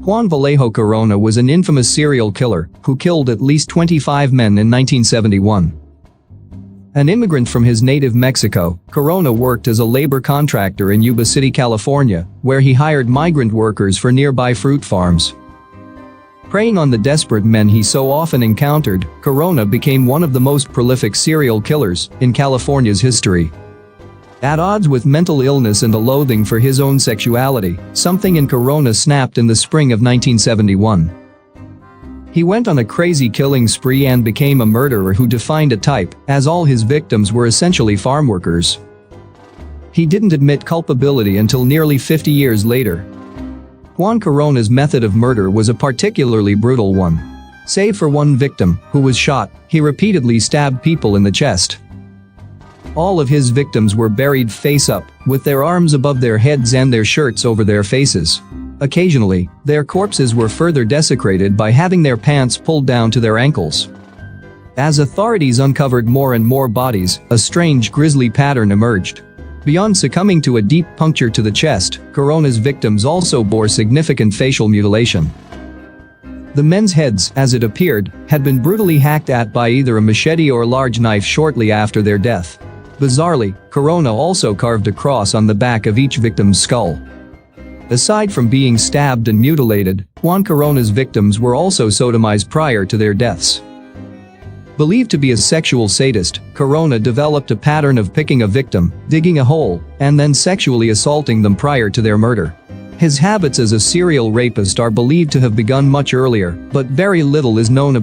Juan Vallejo Corona was an infamous serial killer who killed at least 25 men in 1971. An immigrant from his native Mexico, Corona worked as a labor contractor in Yuba City, California, where he hired migrant workers for nearby fruit farms. Preying on the desperate men he so often encountered, Corona became one of the most prolific serial killers in California's history. At odds with mental illness and a loathing for his own sexuality, something in Corona snapped in the spring of 1971. He went on a crazy killing spree and became a murderer who defined a type, as all his victims were essentially farm workers. He didn't admit culpability until nearly 50 years later. Juan Corona's method of murder was a particularly brutal one. Save for one victim, who was shot, he repeatedly stabbed people in the chest. All of his victims were buried face up, with their arms above their heads and their shirts over their faces. Occasionally, their corpses were further desecrated by having their pants pulled down to their ankles. As authorities uncovered more and more bodies, a strange grisly pattern emerged. Beyond succumbing to a deep puncture to the chest, Corona's victims also bore significant facial mutilation. The men's heads, as it appeared, had been brutally hacked at by either a machete or large knife shortly after their death. Bizarrely, Corona also carved a cross on the back of each victim's skull. Aside from being stabbed and mutilated, Juan Corona's victims were also sodomized prior to their deaths. Believed to be a sexual sadist, Corona developed a pattern of picking a victim, digging a hole, and then sexually assaulting them prior to their murder. His habits as a serial rapist are believed to have begun much earlier, but very little is known about